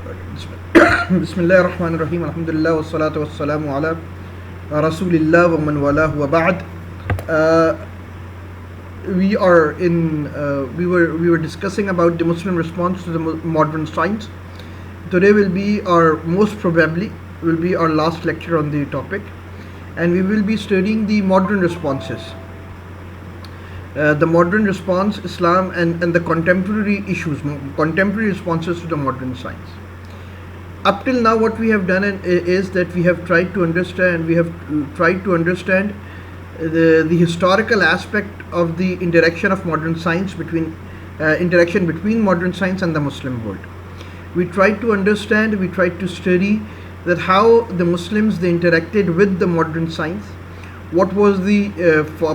بسم اللہ الرحمن الرحیم الحمد للہ والصلاة والسلام علی رسول اللہ ومن والہ وبعد. We were discussing about the Muslim response to the modern science. Today most probably will be our last lecture on the topic, and we will be studying the modern responses. The modern response, Islam, and the contemporary issues, contemporary responses to the modern science. Up till now, what we have done is that we have tried to understand the historical aspect of the interaction of modern science interaction between modern science and the Muslim world. We tried to study that how the Muslims, they interacted with the modern science, what was the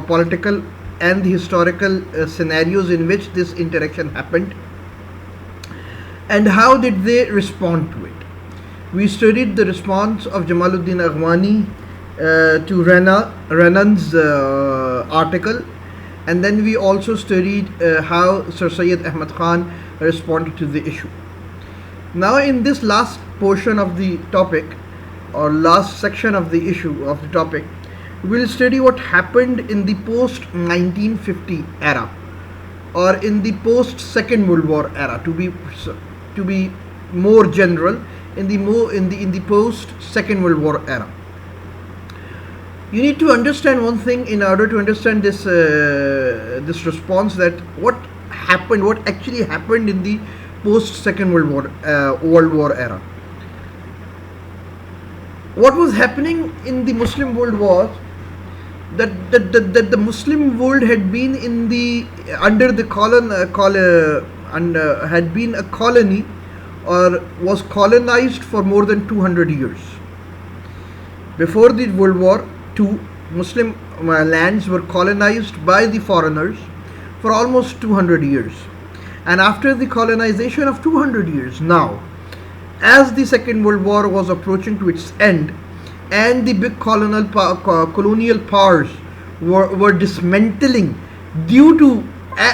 political and the historical scenarios in which this interaction happened, and how did they respond to it. We studied the response of Jamaluddin Aghwani to Renan's article, and then we also studied how Sir Syed Ahmad Khan responded to the issue. Now, in this last portion of the topic, or last section of the issue of the topic, we'll study what happened in the post-1950 era, or in the post-Second World War era, to be more general, in the post-Second World War era. You need to understand one thing in order to understand this response, that what actually happened in the post-Second World War era. What was happening in the Muslim world was that the Muslim world had been had been a colony, or was colonized for more than 200 years. Before the World War II, Muslim lands were colonized by the foreigners for almost 200 years. And after the colonization of 200 years, now, as the Second World War was approaching to its end, and the big colonial powers were dismantling due to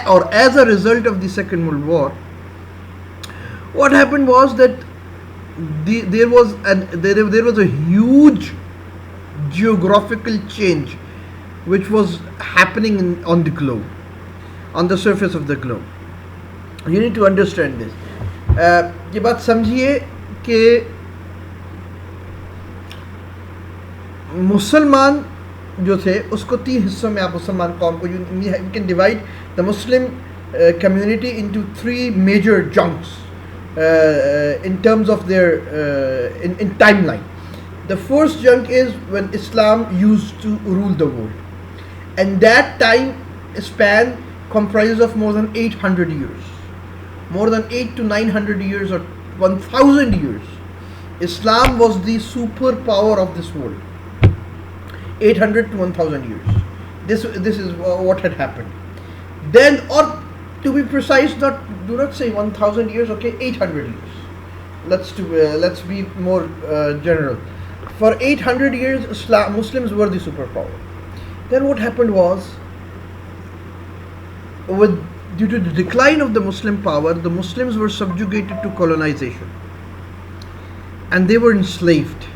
or as a result of the Second World War, what happened was that there was a huge geographical change which was happening on the globe, on the surface of the globe. You need to understand this. یہ بات سمجھیے کہ مسلمان جو تھے اس کو 3 حصوں میں آپ مسلمان قوم کو you can divide the Muslim community into 3 major chunks in terms of their in timeline. The first chunk is when Islam used to rule the world, and that time span comprises of more than 800 years. More than 800 to 900 years or 1000 years, Islam was the superpower of this world. 800 to 1000 years. This is what had happened. Then, or to be precise, do not say 1000 years, okay, 800 years. Let's be more general. For 800 years, Muslims were the superpower. Then what happened was, due to the decline of the Muslim power, the Muslims were subjugated to colonization, and they were enslaved,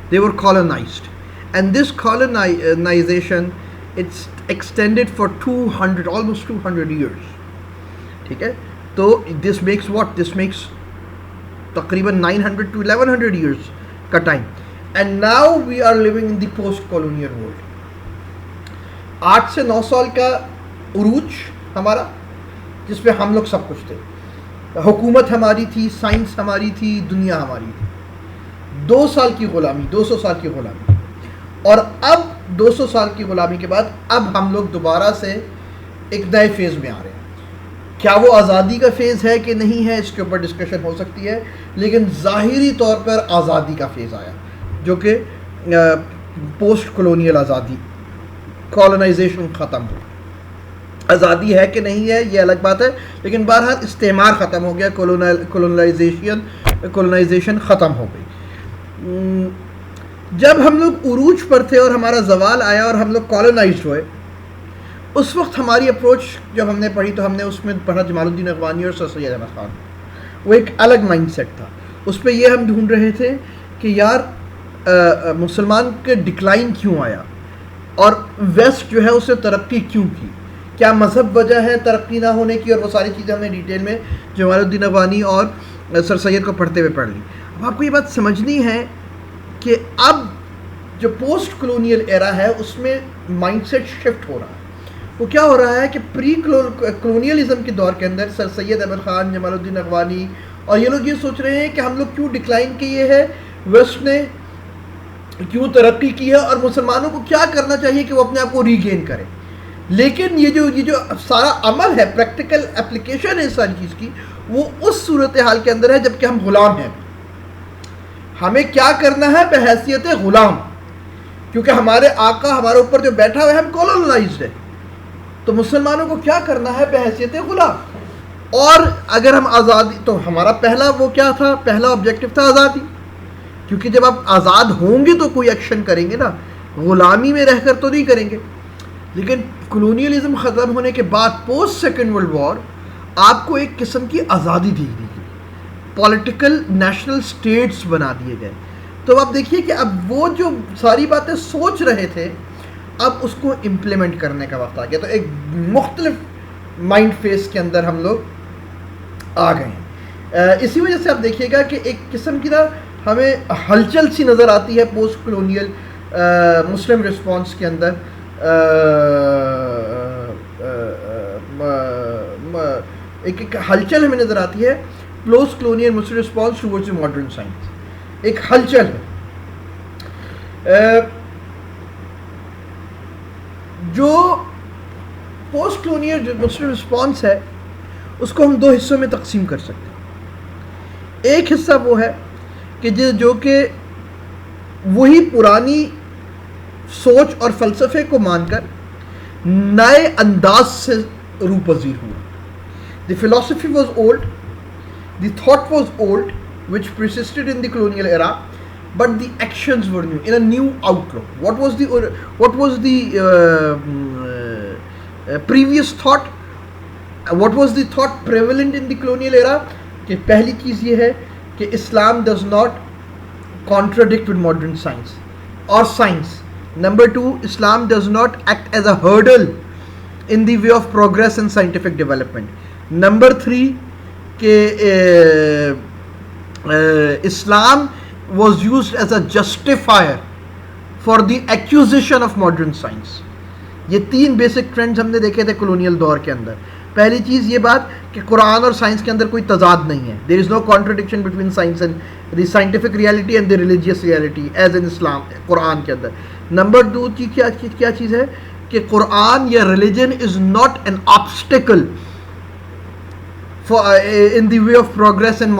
they were colonized, and this colonization, it's extended for almost 200 years. Okay? So this makes what? This makes تقریباً 900 to 1100 years کا time, and now we are living in the post-colonial world. 8 سے 9 سال کا عروج ہمارا، جس پہ ہم لوگ سب کچھ تھے، حکومت ہماری تھی، سائنس ہماری تھی، دنیا ہماری تھی. 2 سال کی غلامی، 200 سال کی غلامی، اور اب 200 سال کی غلامی کے بعد اب ہم لوگ دوبارہ سے ایک نئے فیز میں آ رہے ہیں. کیا وہ آزادی کا فیز ہے کہ نہیں ہے، اس کے اوپر ڈسکشن ہو سکتی ہے، لیکن ظاہری طور پر آزادی کا فیز آیا، جو کہ پوسٹ کلونیل آزادی، کالونائزیشن ختم ہو. آزادی ہے کہ نہیں ہے یہ الگ بات ہے، لیکن بہرحال استعمار ختم ہو گیا، کولونائزیشن ختم ہو گئی. جب ہم لوگ عروج پر تھے اور ہمارا زوال آیا اور ہم لوگ کالونائزڈ ہوئے، اس وقت ہماری اپروچ جب ہم نے پڑھی تو ہم نے اس میں پڑھا جمال الدین اغوانی اور سر سید احمد خان. وہ ایک الگ مائنڈ سیٹ تھا. اس پہ یہ ہم ڈھونڈ رہے تھے کہ یار مسلمان کے ڈکلائن کیوں آیا اور ویسٹ جو ہے اسے ترقی کیوں کی, کیا مذہب وجہ ہے ترقی نہ ہونے کی, اور وہ ساری چیزیں ہم نے ڈیٹیل میں جمال الدین افغانی اور سر سید کو پڑھتے ہوئے پڑھ لی. اب آپ کو یہ بات سمجھنی ہے کہ اب جو پوسٹ کلونیل ایرا ہے اس میں مائنڈ سیٹ شفٹ ہو رہا ہے. وہ کیا ہو رہا ہے کہ پری کلونیلزم کے دور کے اندر سر سید احمد خان, جمال الدین افغانی اور یہ لوگ یہ سوچ رہے ہیں کہ ہم لوگ کیوں ڈکلائن کیے ہے, ویسٹ نے کیوں ترقی کی ہے, اور مسلمانوں کو کیا کرنا چاہیے کہ وہ اپنے آپ کو ریگین کریں. لیکن یہ جو سارا عمل ہے, پریکٹیکل اپلیکیشن ہے اس ساری چیز کی, وہ اس صورتحال کے اندر ہے جب کہ ہم غلام ہیں. ہمیں کیا کرنا ہے بحیثیت غلام, کیونکہ ہمارے آقا ہمارے اوپر جو بیٹھا ہوا ہے ہم کولونائزڈ ہے. تو مسلمانوں کو کیا کرنا ہے بحیثیت غلام. اور اگر ہم آزادی, تو ہمارا پہلا وہ کیا تھا, پہلا آبجیکٹو تھا آزادی, کیونکہ جب آپ آزاد ہوں گے تو کوئی ایکشن کریں گے نا, غلامی میں رہ کر تو نہیں کریں گے. لیکن کلونیلزم ختم ہونے کے بعد پوسٹ سیکنڈ ورلڈ وار آپ کو ایک قسم کی آزادی دی گئی, پولیٹیکل نیشنل اسٹیٹس بنا دیے گئے. تو آپ دیکھیے کہ اب وہ جو ساری باتیں سوچ رہے تھے اب اس کو امپلیمنٹ کرنے کا وقت آ گیا. تو ایک مختلف مائنڈ فیس کے اندر ہم لوگ آ گئے ہیں. اسی وجہ سے آپ دیکھیے گا کہ ایک قسم کی نا ہمیں ہلچل سی نظر آتی ہے پوسٹ کلونیل مسلم رسپانس کے اندر. ایک ہلچل ہمیں نظر آتی ہے پوسٹ کلونیل مسلم رسپانس ٹوورڈز ماڈرن سائنس, ایک ہلچل ہے. جو پوسٹ کلونیل مسلم رسپانس ہے اس کو ہم دو حصوں میں تقسیم کر سکتے ہیں. ایک حصہ وہ ہے کہ جو کہ وہی پرانی سوچ اور فلسفے کو مان کر نئے انداز سے روپذیر ہوا. The philosophy was old, the thought was old, which persisted in the colonial era, but the actions were new, in a new outlook. What was the previous thought? What was the thought prevalent in the colonial era? کہ پہلی چیز یہ ہے کہ اسلام does not contradict with modern science or science. Number two, Islam does not act as a hurdle in the way of progress and scientific development. Number three, کہ Islam was used as a justifier for the acquisition of modern science. یہ تین basic trends ہم نے دیکھے تھے colonial دور کے اندر. پہلی چیز یہ بات کہ قرآن اور سائنس کے اندر کوئی تضاد نہیں ہے. There is no contradiction between science and the scientific reality and the religious reality as in Islam, قرآن کے اندر. نمبر دو کیا چیز ہے کہ قرآن یا religion is not an obstacle for in the way of progress and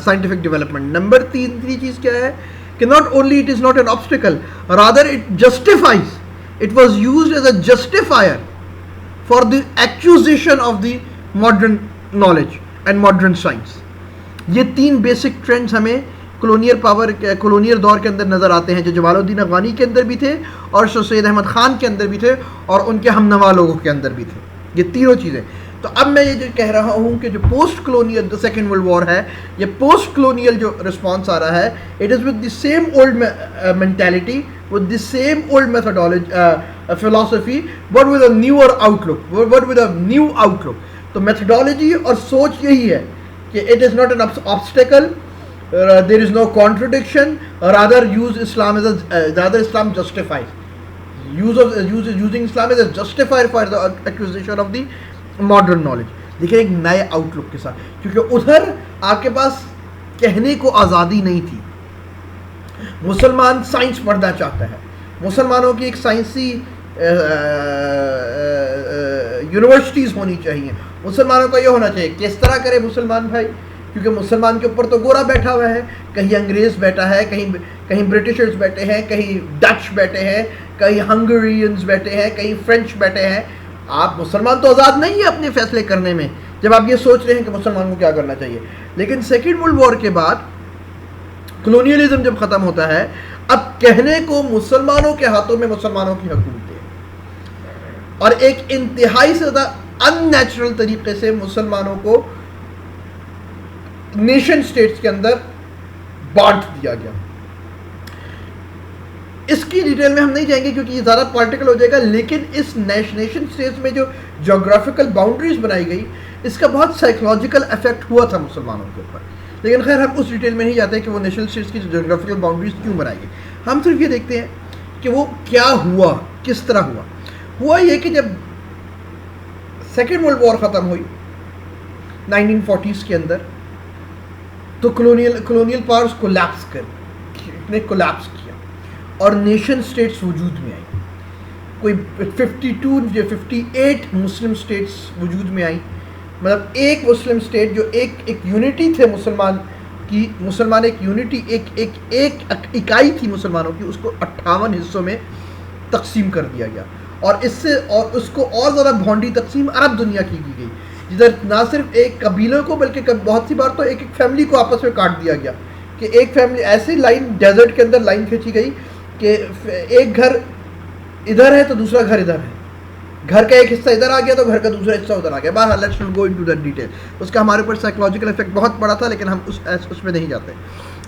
scientific development. Number تیسری چیز کیا ہے کہ not only it is not an obstacle, rather it justifies. It was used as a justifier for the acquisition of the modern knowledge and modern science. یہ تین basic trends ہمیں colonial دور کے اندر نظر آتے ہیں جو جمال الدین افغانی کے اندر بھی تھے اور سر سید احمد خان کے اندر بھی تھے اور ان کے ہم نوا لوگوں کے اندر بھی تھے. یہ تینوں چیزیں. تو اب میں یہ جو کہہ رہا ہوں کہ جو post colonial second world war ہے, یہ پوسٹ کلونیل جو رسپانس آ رہا ہے, it is with the same old mentality, with the same old methodology, philosophy, but with a newer outlook, but with a new outlook. تو methodology اور سوچ یہی ہے کہ it is not an obstacle, there is no contradiction, rather use Islam as rather Islam justifies. Using Islam as a justifier for the acquisition of the modern knowledge. دیکھیں ایک نئے out لک کے ساتھ, کیونکہ ادھر آپ کے پاس کہنے کو آزادی نہیں تھی. مسلمان سائنس پڑھنا چاہتا ہے, مسلمانوں کی ایک سائنسی یونیورسٹیز ہونی چاہیے, مسلمانوں کا یہ ہونا چاہیے. کس طرح کرے مسلمان بھائی, کیونکہ مسلمان کے اوپر تو گورا بیٹھا ہوا ہے, کہیں انگریز بیٹھا ہے, کہیں برٹشرز بیٹھے ہیں, کہیں ڈچ بیٹھے ہیں, کہیں ہنگریئنز بیٹھے ہیں, کہیں فرینچ بیٹھے ہیں. آپ مسلمان تو آزاد نہیں ہیں اپنے فیصلے کرنے میں جب آپ یہ سوچ رہے ہیں کہ مسلمان کو کیا کرنا چاہیے. لیکن سیکنڈ ورلڈ وار کے بعد کلونیلزم جب ختم ہوتا ہے, اب کہنے کو مسلمانوں کے ہاتھوں میں مسلمانوں کی حکومتیں, اور ایک انتہائی سے زیادہ ان نیچرل طریقے سے مسلمانوں کو نیشن اسٹیٹس کے اندر بانٹ دیا گیا. اس کی ڈیٹیل میں ہم نہیں جائیں گے کیونکہ یہ زیادہ پولیٹیکل ہو جائے گا, لیکن اس نیشن اسٹیٹس میں جو جغرافیکل باؤنڈریز بنائی گئی اس کا بہت سائیکولوجیکل افیکٹ ہوا تھا مسلمانوں کے اوپر. لیکن خیر ہم اس ڈیٹیل میں نہیں جاتے کہ وہ نیشنل اسٹیٹس کی جغرافیکل باؤنڈریز کیوں بنائی گئی. ہم صرف یہ دیکھتے ہیں کہ وہ کیا ہوا, کس طرح ہوا. ہوا یہ کہ جب سیکنڈ ورلڈ وار ختم ہوئی 1940s کے اندر, تو کلونیل پاورز کولیپس کیا اور نیشن اسٹیٹس وجود میں آئی. کوئی 52 یا 58 مسلم اسٹیٹس وجود میں آئی. مطلب ایک مسلم اسٹیٹ جو ایک یونٹی تھے مسلمان ایک یونٹی ایک اکائی تھی مسلمانوں کی, اس کو 58 حصوں میں تقسیم کر دیا گیا. اور اس کو اور زیادہ بھونڈی تقسیم عرب دنیا کی گئی, جدھر نہ صرف ایک قبیلوں کو بلکہ بہت سی بار تو ایک فیملی کو آپس میں کاٹ دیا گیا. کہ ایک فیملی ایسی لائن ڈیزرٹ کے اندر لائن کھینچی گئی کہ ایک گھر ادھر ہے تو دوسرا گھر ادھر ہے, گھر کا ایک حصہ ادھر آ گیا تو گھر کا دوسرا حصہ ادھر آ گیا. بہرحال let's not go into that detail. اس کا ہمارے اوپر سائیکولوجیکل افیکٹ بہت بڑا تھا, لیکن ہم اس میں نہیں جاتے.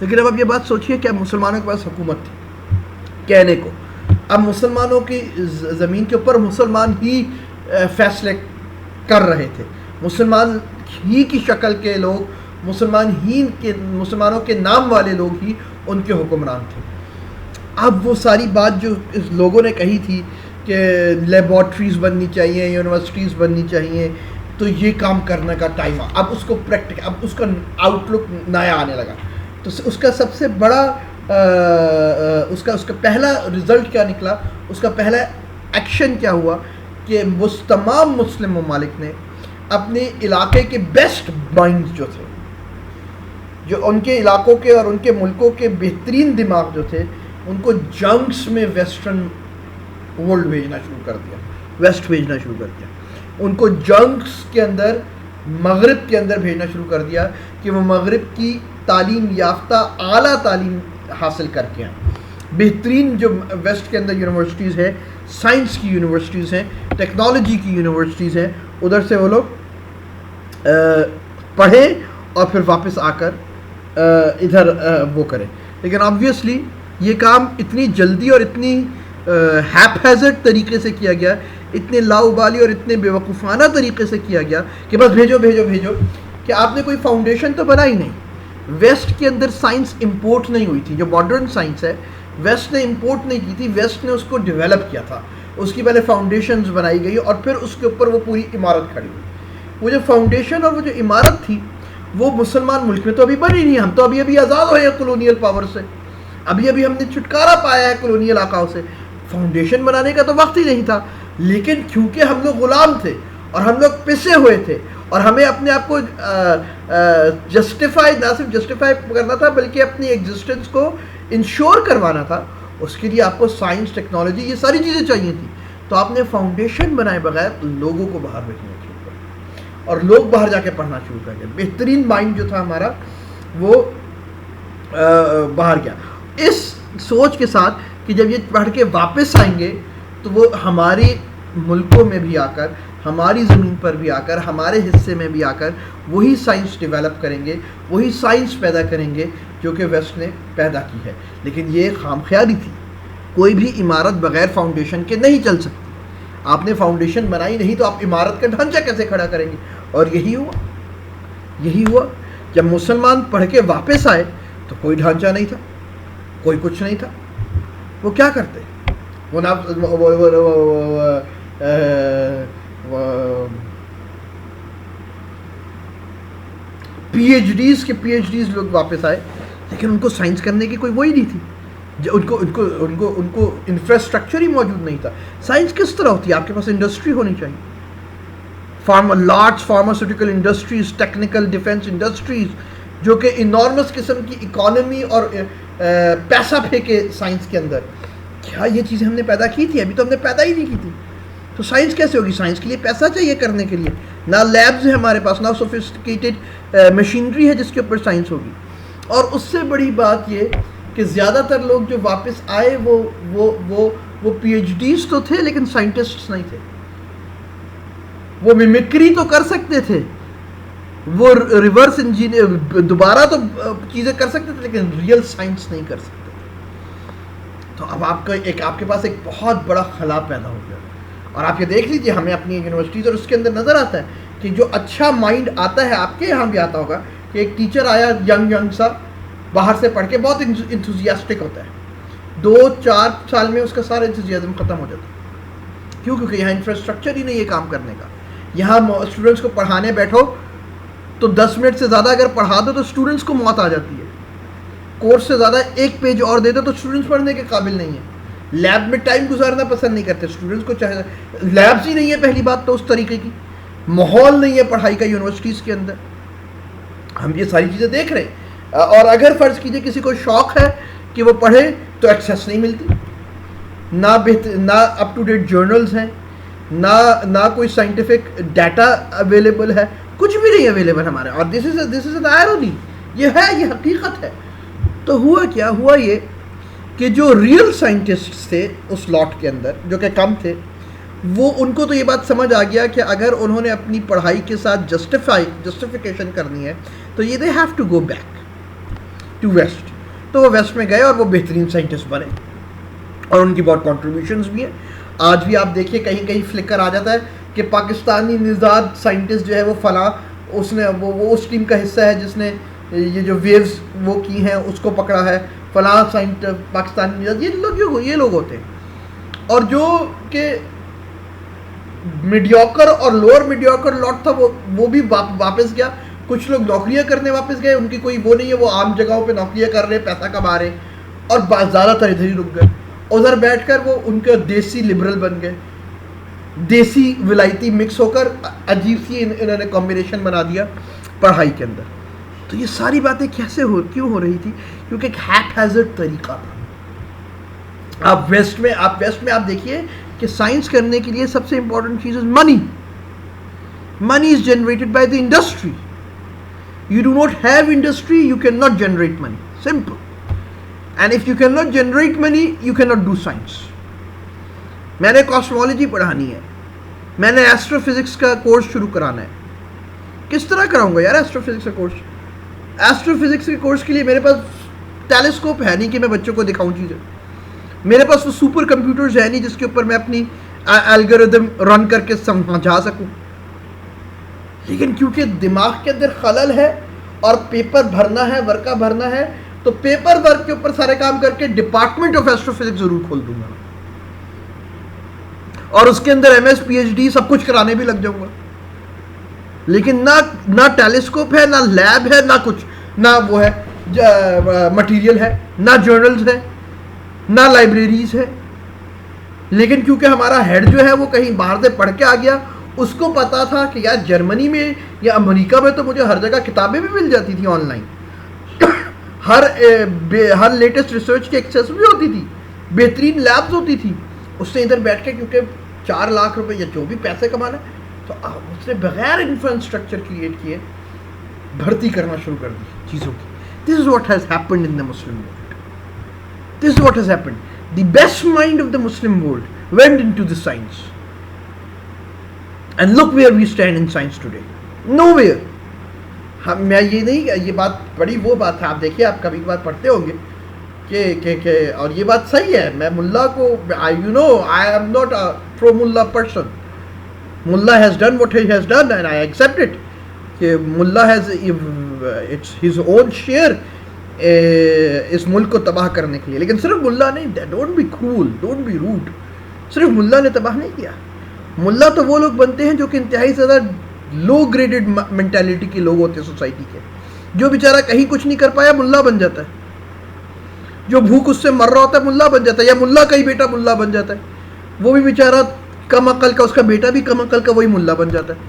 لیکن اب یہ بات سوچیے کہ اب مسلمانوں کے پاس حکومت تھی کہنے کو. اب مسلمانوں کی زمین کے اوپر مسلمان ہی فیصلے کر رہے تھے, مسلمان ہی کی شکل کے لوگ, مسلمانوں کے نام والے لوگ ہی ان کے حکمران تھے. اب وہ ساری بات جو لوگوں نے کہی تھی کہ لیبارٹریز بننی چاہیے, یونیورسٹیز بننی چاہیے, تو یہ کام کرنے کا ٹائم اب اس کو اب اس کا آؤٹ لک نیا آنے لگا. تو اس کا سب سے بڑا اس کا پہلا رزلٹ کیا نکلا, اس کا پہلا ایکشن کیا ہوا کہ تمام مسلم ممالک نے اپنے علاقے کے بیسٹ مائنڈز جو تھے, جو ان کے علاقوں کے اور ان کے ملکوں کے بہترین دماغ جو تھے, ان کو جنگس میں ویسٹرن ورلڈ بھیجنا شروع کر دیا, ویسٹ بھیجنا شروع کر دیا. ان کو جنگس کے اندر مغرب کے اندر بھیجنا شروع کر دیا کہ وہ مغرب کی تعلیم یافتہ اعلیٰ تعلیم حاصل کر کے آئیں. بہترین جو ویسٹ کے اندر یونیورسٹیز ہیں, سائنس کی یونیورسٹیز ہیں, ٹیکنالوجی کی یونیورسٹیز ہیں, ادھر سے وہ لوگ پڑھیں اور پھر واپس آ کر ادھر وہ کریں. لیکن آبویسلی یہ کام اتنی جلدی اور اتنی ہیپ ہیزرڈ طریقے سے کیا گیا, اتنے لاؤبالی اور اتنے بے وقوفانہ طریقے سے کیا گیا کہ بس بھیجو کہ آپ نے کوئی فاؤنڈیشن تو بنائی نہیں. ویسٹ کے اندر سائنس امپورٹ نہیں ہوئی تھی, جو ماڈرن سائنس ہے ویسٹ نے امپورٹ نہیں کی تھی, ویسٹ نے اس کو ڈیولپ کیا تھا. اس کی پہلے فاؤنڈیشنز بنائی گئی اور پھر اس کے اوپر وہ پوری عمارت کھڑی ہوئی. وہ جو فاؤنڈیشن اور وہ جو عمارت تھی وہ مسلمان ملک میں تو ابھی بنی نہیں. ہم تو ابھی آزاد ہوئے ہیں کلونیل پاور سے, ابھی ہم نے چھٹکارا پایا ہے کلونیل علاقوں سے. فاؤنڈیشن بنانے کا تو وقت ہی نہیں تھا. لیکن کیونکہ ہم لوگ غلام تھے اور ہم لوگ پسے ہوئے تھے اور ہمیں اپنے آپ کو نہ صرف جسٹیفائی کرنا تھا بلکہ اپنی ایگزسٹنس کو انشور کروانا تھا, اس کے لیے آپ کو سائنس, ٹیکنالوجی, یہ ساری چیزیں چاہیے تھیں. تو آپ نے فاؤنڈیشن بنائے بغیر لوگوں کو باہر بھیجنا شروع کر اور لوگ باہر جا کے پڑھنا شروع کر گئے. بہترین مائنڈ جو تھا ہمارا وہ باہر گیا اس سوچ کے ساتھ کہ جب یہ پڑھ کے واپس آئیں گے تو وہ ہمارے ملکوں میں بھی آ کر, ہماری زمین پر بھی آ کر, ہمارے حصے میں بھی آ کر وہی سائنس ڈیولپ کریں گے, وہی سائنس پیدا کریں گے جو کہ ویسٹ نے پیدا کی ہے. لیکن یہ خام خیالی تھی. کوئی بھی عمارت بغیر فاؤنڈیشن کے نہیں چل سکتی. آپ نے فاؤنڈیشن بنائی نہیں تو آپ عمارت کا ڈھانچہ کیسے کھڑا کریں گے؟ اور یہی ہوا جب مسلمان پڑھ کے واپس آئے تو کوئی ڈھانچہ نہیں تھا, کوئی کچھ نہیں تھا. وہ کیا کرتے؟ وہ پی ایچ ڈیز لوگ واپس آئے, لیکن ان کو سائنس کرنے کی کوئی وہی نہیں تھی. ان کو انفراسٹرکچر ہی موجود نہیں تھا. سائنس کس طرح ہوتی ہے؟ آپ کے پاس انڈسٹری ہونی چاہیے, large pharmaceutical industries, technical defence industries, جو کہ انارمس قسم کی اکانومی اور پیسہ پھینکے سائنس کے اندر. کیا یہ چیزیں ہم نے پیدا کی تھی؟ ابھی تو ہم نے پیدا ہی نہیں کی تھی. تو سائنس کیسے ہوگی؟ سائنس کے لیے پیسہ چاہیے کرنے کے لیے. نہ لیبز ہے ہمارے پاس, نہ سوفسٹیکیٹڈ مشینری ہے جس کے اوپر سائنس ہوگی. اور اس سے بڑی بات یہ کہ زیادہ تر لوگ جو واپس آئے وہ پی ایچ ڈیز تو تھے لیکن سائنٹسٹس نہیں تھے. وہ میمکری تو کر سکتے تھے, وہ ریورس انجینئر دوبارہ تو چیزیں کر سکتے تھے لیکن ریئل سائنس نہیں کر سکتے. تو اب آپ کے پاس ایک بہت بڑا خلا پیدا ہو گیا. اور آپ یہ دیکھ لیجیے, ہمیں اپنی یونیورسٹیز اور اس کے اندر نظر آتا ہے کہ جو اچھا مائنڈ آتا ہے, آپ کے یہاں بھی آتا ہوگا کہ ایک ٹیچر آیا ینگ سا باہر سے پڑھ کے بہت انتھوزیاسٹک ہوتا ہے, 2-4 سال میں اس کا سارا انتھوزیازم ختم ہو جاتا ہے. کیوں؟ کیونکہ یہاں انفراسٹرکچر ہی نہیں ہے کام کرنے کا. یہاں اسٹوڈنٹس کو پڑھانے بیٹھو تو 10 منٹ سے زیادہ اگر پڑھا دو تو اسٹوڈنٹس کو موت آ جاتی ہے. کورس سے زیادہ ایک پیج اور دے دو تو اسٹوڈنٹس پڑھنے کے قابل نہیں ہیں. لیب میں ٹائم گزارنا پسند نہیں کرتے اسٹوڈنٹس کو, چاہے لیبس ہی نہیں ہے پہلی بات تو, اس طریقے کی ماحول نہیں ہے پڑھائی کا یونیورسٹیز کے اندر. ہم یہ ساری چیزیں دیکھ رہے ہیں. اور اگر فرض کیجئے کسی کو شوق ہے کہ وہ پڑھے تو ایکسیس نہیں ملتی, نہ اپ ٹو ڈیٹ جرنلز ہیں, نہ کوئی سائنٹیفک ڈیٹا اویلیبل ہے, کچھ بھی نہیں اویلیبل ہمارے. اور دس از این آئرونی, یہ حقیقت ہے. تو ہوا یہ کہ جو ریئل سائنٹسٹ تھے اس لاٹ کے اندر, جو کہ کم تھے, وہ ان کو تو یہ بات سمجھ آ گیا کہ اگر انہوں نے اپنی پڑھائی کے ساتھ جسٹیفیکیشن کرنی ہے تو یہ they have to go back to west. تو وہ ویسٹ میں گئے اور وہ بہترین سائنٹسٹ بنے, اور ان کی بہت کنٹریبیوشنز بھی ہیں. آج بھی آپ دیکھیے کہیں فلکر آ جاتا ہے کہ پاکستانی نژاد سائنٹسٹ جو ہے وہ فلاں, اس نے وہ اس ٹیم کا حصہ ہے جس نے یہ جو ویوز وہ کی ہیں اس کو پکڑا ہے, فلاں پاکستانی نژاد. یہ لوگ ہوتے ہیں. اور جو کہ میڈیوکر اور لوور میڈیوکر لاٹ تھا وہ بھی واپس گیا. کچھ لوگ نوکریاں کرنے واپس گئے, ان کی کوئی وہ نہیں ہے, وہ عام جگہوں پہ نوکریاں کر رہے, پیسہ کما رہے, اور زیادہ تر ادھر ہی رک گئے. ادھر بیٹھ کر وہ ان کے دیسی لبرل بن گئے, دیسی ولایتی مکس ہو کر عجیب سی انہوں نے کمبینیشن بنا دیا پڑھائی کے اندر. تو یہ ساری باتیں کیوں ہو رہی تھی؟ کیونکہ ایک ہیپ ہیزرڈ طریقہ تھا. آپ ویسٹ میں آپ دیکھیے کہ سائنس کرنے کے لیے سب سے امپورٹنٹ چیز money. Money is generated by the industry. You do not have industry, you cannot generate money. Simple. And if you cannot generate money, you cannot do science. میں نے کاسمولوجی پڑھانی ہے, میں نے ایسٹرو فزکس کا course شروع کرانا ہے. کس طرح کراؤں گا یار ایسٹرو فزکس کا کورس؟ ایسٹرو فزکس کے کورس کے لیے میرے پاس ٹیلیسکوپ ہے نہیں کہ میں بچوں کو دکھاؤں چیزیں. میرے پاس وہ سپر کمپیوٹرز ہے نہیں جس کے اوپر میں اپنی الگوریدم رن کر کے سمجھا سکوں. لیکن کیونکہ دماغ کے اندر خلل ہے اور پیپر بھرنا ہے, ورقہ بھرنا ہے, تو پیپر ورک کے اوپر سارے کام کر کے ڈپارٹمنٹ آف ایسٹرو فزکس ضرور کھول دوں گا, اور اس کے اندر MS PhD سب کچھ کرانے بھی لگ جاؤں گا. لیکن نہ ٹیلیسکوپ ہے, نہ لیب ہے, نہ کچھ, نہ وہ ہے مٹیریل ہے, نہ جرنلز ہے, نہ لائبریریز ہے. لیکن کیونکہ ہمارا ہیڈ جو ہے وہ کہیں باہر سے پڑھ کے آ گیا, اس کو پتا تھا کہ یار جرمنی میں یا امریکہ میں تو مجھے ہر جگہ کتابیں بھی مل جاتی تھیں on line, Hare latest research کی ایکسیس بھی ہوتی تھی, بہترین لیبز ہوتی تھی. اس نے ادھر بیٹھ کے کیونکہ 4 لاکھ روپے یا جو بھی پیسے کمانا, تو اس نے بغیر انفراسٹرکچر کریٹ کیے بھرتی کرنا شروع کر دی چیزوں کی. This is what has happened in the Muslim world. This is what has happened. The best mind of the Muslim world went into the science. And look where we stand in science today. Nowhere. میں یہ نہیں, یہ بات بڑی وہ بات ہے, آپ دیکھیے, آپ کبھی بات پڑھتے ہوں گے کہ اور یہ بات صحیح ہے. میں ملا کو I am not a pro ملا person. Mullah has done what he has done and I accept it. کہ ملا has it's his own share اس ملک کو تباہ کرنے کے لیے. لیکن صرف ملا نہیں, don't be cruel, don't be rude. صرف ملا نے تباہ نہیں کیا. ملا تو وہ لوگ بنتے ہیں جو کہ انتہائی زیادہ لو گریڈڈ مینٹیلٹی کے لوگ ہوتے ہیں سوسائٹی کے. جو بیچارہ کہیں کچھ نہیں کر پایا ملا بن جاتا ہے, جو بھوک اس سے مر رہا ہوتا ہے ملا بن جاتا ہے, یا ملا کا ہی بیٹا ملا بن جاتا ہے. وہ بھی بیچارہ کم عقل کا, اس کا بیٹا بھی کم عقل کا, وہی ملا بن جاتا ہے.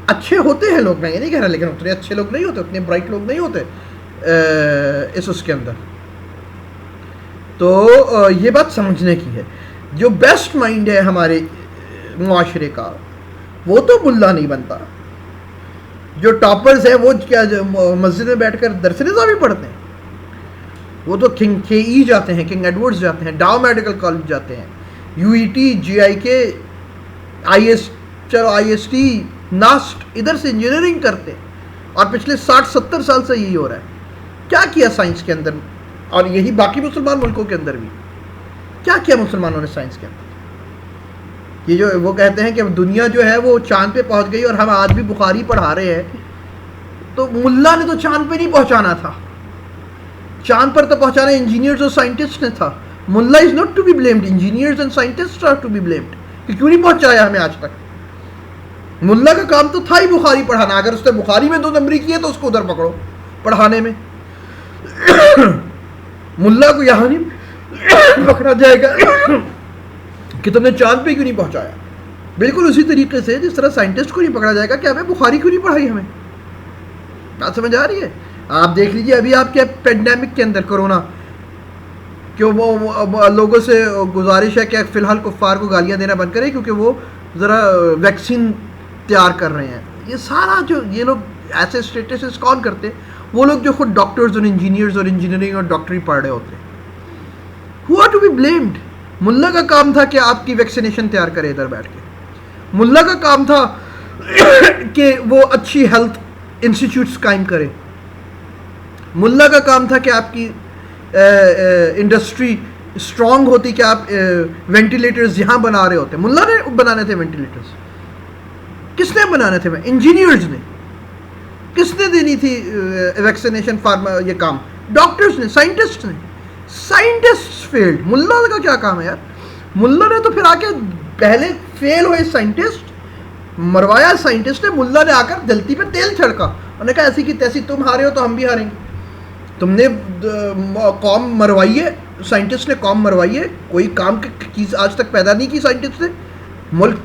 اچھے ہوتے ہیں لوگ, میں یہ نہیں کہہ رہا, لیکن اتنے اچھے لوگ نہیں ہوتے, اتنے برائٹ لوگ نہیں ہوتے اس کے اندر. تو یہ بات سمجھنے کی ہے. جو بیسٹ مائنڈ ہے ہمارے معاشرے کا وہ تو ملا نہیں بنتا. جو ٹاپرز ہیں وہ کیا مسجد میں بیٹھ کر درس نظامی پڑھتے ہیں, وہ تو KE جاتے ہیں, کنگ ایڈورڈز جاتے ہیں, ڈاؤ میڈیکل کالج جاتے ہیں, UET, GIK, IST, NAST, ادھر سے انجینئرنگ کرتے ہیں. اور پچھلے 60-70 سال سے یہی ہو رہا ہے. کیا کیا سائنس کے اندر, اور یہی باقی مسلمان ملکوں کے اندر بھی کیا کیا مسلمانوں نے سائنس کے اندر. یہ جو وہ کہتے ہیں کہ دنیا جو ہے وہ چاند پہ پہنچ گئی اور ہم آج بھی بخاری پڑھا رہے ہیں, تو ملا نے تو چاند پہ نہیں پہنچانا تھا, چاند پر تو پہنچانا انجینئرز اور سائنٹسٹ نے تھا. ملا is not to be blamed, engineers and scientists are to be blamed کہ کیوں نہیں پہنچایا ہمیں آج تک. ملا کا کام تو تھا ہی بخاری پڑھانا, اگر اس نے بخاری میں 2 نمبری کیے تو اس کو ادھر پکڑو پڑھانے میں. ملا کو یہاں نہیں پکڑا جائے گا کہ تم نے چاند پہ کیوں نہیں پہنچایا. بالکل اسی طریقے سے جس طرح سائنٹسٹ کو نہیں پکڑا جائے گا کہ ہمیں بخاری کیوں نہیں پڑھائی. ہمیں بات سمجھ آ رہی ہے؟ آپ دیکھ لیجیے ابھی آپ کے پینڈیمک کے اندر کورونا, کہ وہ لوگوں سے گزارش ہے کہ فی الحال کفار کو گالیاں دینا بند کرے کیونکہ وہ ذرا ویکسین تیار کر رہے ہیں. یہ سارا جو یہ لوگ ایسے اسٹیٹسز کون کرتے, وہ لوگ جو خود ڈاکٹرز اور انجینئرز اور انجینئرنگ اور ڈاکٹری پڑھ رہے ہوتے. Who are to be blamed. ملا کا کام تھا کہ آپ کی ویکسینیشن تیار کرے ادھر بیٹھ کے. ملا کا کام تھا کہ وہ اچھی ہیلتھ انسٹیٹیوٹس قائم کرے. ملا کا کام تھا کہ آپ کی انڈسٹری اسٹرانگ ہوتی, کہ آپ وینٹیلیٹرز یہاں بنا رہے ہوتے. ملا نے بنانے تھے وینٹیلیٹرز. کس نے بنانے تھے؟ انجینئرز نے. کس نے دینی تھی ویکسینیشن فارما یہ کام؟ ڈاکٹرز نے, سائنٹسٹ نے. Scientist field. ملا کا کیا کام ہے یار؟ ملا نے تو پھر آ کے پہلے فیل ہوئے سائنٹسٹ, مروایا سائنٹسٹ نے. ملا نے آ کر جلتی پہ تیل چھڑکا, انہوں نے کہا ایسی کی تیسی تم ہارے ہو تو ہم بھی ہاریں گے. تم نے قوم مروائی ہے, سائنٹسٹ نے قوم مروائی ہے. کوئی کام کی چیز آج تک پیدا نہیں کی سائنٹسٹ نے. ملک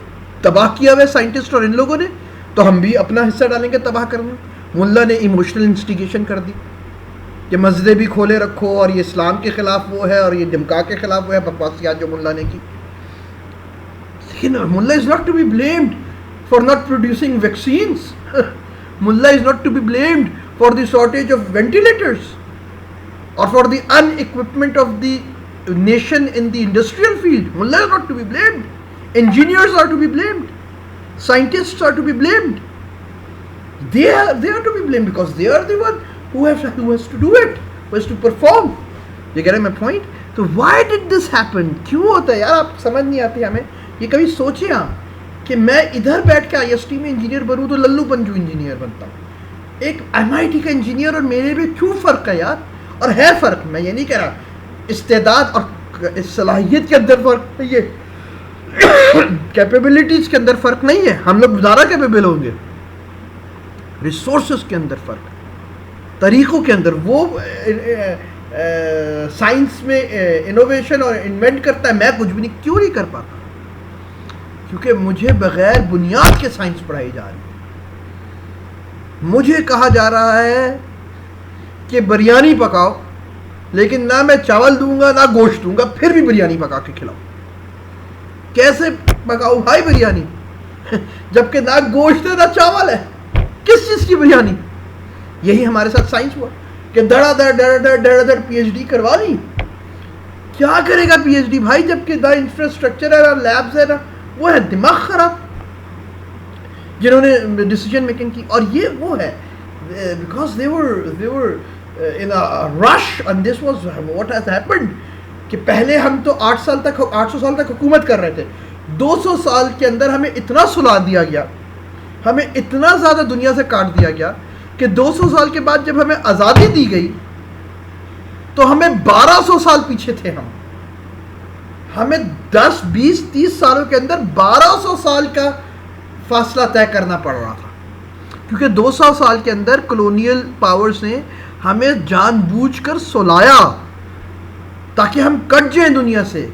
تباہ کیا ہوا ہے سائنٹسٹ اور ان لوگوں نے, تو ہم بھی اپنا حصہ ڈالیں گے تباہ کرنے. ملا نے ایموشنل انسٹیگیشن کر دی کہ مسجدیں بھی کھولے رکھو, اور یہ اسلام کے خلاف وہ ہے, اور یہ دمکا کے خلاف وہ ہے, بکواسیات جو ملا نے کی. لیکن mullah is not to be blamed for not producing vaccines. Mullah is not to be blamed for the shortage of ventilators اور for the in equipment of the nation in the industrial field. Mullah is not to be blamed. Engineers are to be blamed. Scientists are to be blamed. They are to be blamed because they are the one who has to do it, who has to perform. You get my point? So why did this happen? کیوں ہوتا ہے یار؟ آپ سمجھ نہیں آتی ہمیں. یہ کبھی سوچیں آپ کہ میں ادھر بیٹھ کے IST میں انجینئر بنوں تو للو پنجو انجینئر بنتا ہوں, ایک MIT کا انجینئر, اور میرے میں کیوں فرق ہے یار؟ اور ہے فرق, میں یہ نہیں کہہ رہا استعداد اور صلاحیت کے اندر فرق نہیں ہے, کیپیبلٹیز کے اندر فرق نہیں ہے. ہم لوگ زیادہ کیپیبل ہوں گے. ریسورسز کے اندر فرق, طریقوں کے اندر. وہ سائنس میں انوویشن اور انوینٹ کرتا ہے, میں کچھ بھی نہیں. کیوں نہیں کر پاتا؟ کیونکہ مجھے بغیر بنیاد کے سائنس پڑھائی جا رہی ہے. مجھے کہا جا رہا ہے کہ بریانی پکاؤ, لیکن نہ میں چاول دوں گا نہ گوشت دوں گا, پھر بھی بریانی پکا کے کھلاؤ. کیسے پکاؤ بھائی بریانی جبکہ نہ گوشت ہے نہ چاول ہے؟ کس چیز کی بریانی؟ یہی ہمارے ساتھ سائنس ہوا کہ دڑا دڑ PhD کروا لی. کیا کرے گا PhD بھائی جبکہ نہ انفراسٹرکچر ہے نہ لیبس ہے, نہ وہ ہے دماغ خراب جنہوں نے ڈیسیجن میکنگ کی. اور یہ وہ ہے because they were in a rush and this was what has happened کہ پہلے ہم تو 800 سال تک حکومت کر رہے تھے. 200 سال کے اندر ہمیں اتنا سلا دیا گیا, ہمیں اتنا زیادہ دنیا سے کاٹ دیا گیا کہ 200 سال کے بعد جب ہمیں آزادی دی گئی تو ہمیں 1200 سال پیچھے تھے. ہمیں 10 20 30 سالوں کے اندر 1200 سال کا فاصلہ طے کرنا پڑ رہا تھا, کیونکہ 200 سال کے اندر کلونیل پاورز نے ہمیں جان بوجھ کر سلایا تاکہ ہم کٹ جائیں دنیا سے.